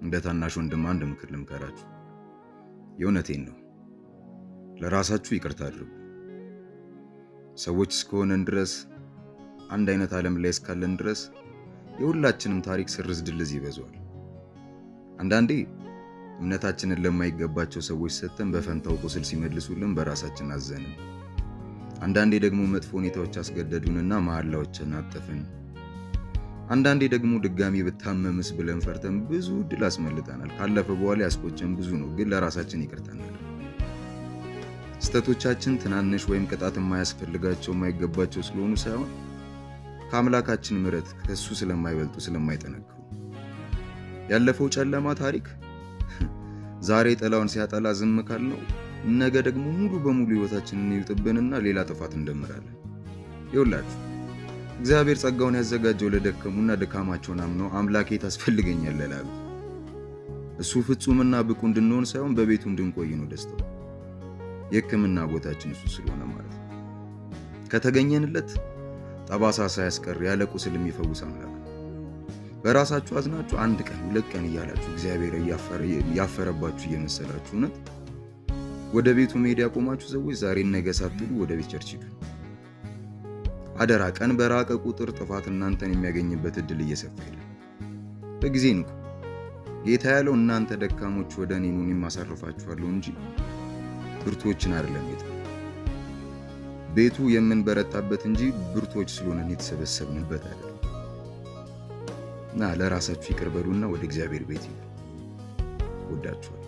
እንደ ታናሽ ወንድም አንድ ምክር ልምከራችሁ። የእውነቴን ነው። ለራሳችሁ ይቅርታ አድርጉ። ሰዎች እስከሆነን ድረስ አንድ አይነት ዓለም ላይ እስካለን ድረስ የሁላችንም ታሪክ ስርዝ ድልዝ ይበዛዋል። አንዳንዴ እምነታችንን ለማይገባቸው ሰዎች ሰጥተን በፈንታው ቁስል ሲመልሱልን በራሳችን አዘንን። አንዳንዴ ደግሞ መጥፎ ሁኔታዎች አስገደዱንና መሐላዎችን አጠፍን። አንዳንዴ ደግሞ ድጋሚ ብታመምስ ብለን ፈርተን ብዙ ድል አስመልጠናል። ካለፈ በኋላ ያስቆጨን ብዙ ነው፣ ግን ለራሳችን ይቅርታ እንላለን። ስህተቶቻችን ትናንሽ ወይም ቅጣት የማያስፈልጋቸው የማይገባቸው ስለሆኑ ሳይሆን ከአምላካችን ምሕረት ከሱ ስለማይበልጡ ስለማይጠነክሩ። ያለፈው ጨለማ ታሪክ ዛሬ ጥላውን ሲያጠላ ዝም ካልነው ነገ ደግሞ ሙሉ በሙሉ ህይወታችንን ይውጥብንና ሌላ ጥፋት እንደምራለን። ይኸውላችሁ እግዚአብሔር ጸጋውን ያዘጋጀው ለደከሙና ድካማቸውን አምነው አምላኬ ታስፈልገኛለህ ላሉት እሱ ፍጹምና ብቁ እንድንሆን ሳይሆን በቤቱ እንድንቆይ ነው ደስታው። የሕክምና ቦታችን እሱ ስለሆነ ማለት ነው። ከተገኘንለት ጠባሳ ሳያስቀር ያለ ቁስል የሚፈውስ አምላክ ነው። በራሳችሁ አዝናችሁ አንድ ቀን ሁለት ቀን እያላችሁ እግዚአብሔር ያፈረባችሁ እየመሰላችሁ እውነት ወደ ቤቱ መሄድ ያቆማችሁ ሰዎች ዛሬ ነገ ሳትሉ ወደ ቤት ቸርች ሂዱ። አደራ፣ ቀን በራቀ ቁጥር ጥፋት እናንተን የሚያገኝበት እድል እየሰፋ ይላል። በጊዜ ንቁ። ጌታ ያለው እናንተ ደካሞች ወደ እኔ ኑ እኔም አሳርፋችኋለሁ እንጂ ብርቶችን አይደለም። ቤቱ የምንበረታበት እንጂ ብርቶች ስለሆነን የተሰበሰብንበት አይደለም። እና ለራሳችሁ ይቅር በሉና ወደ እግዚአብሔር ቤት ሂዱ። ወዳችኋለሁ።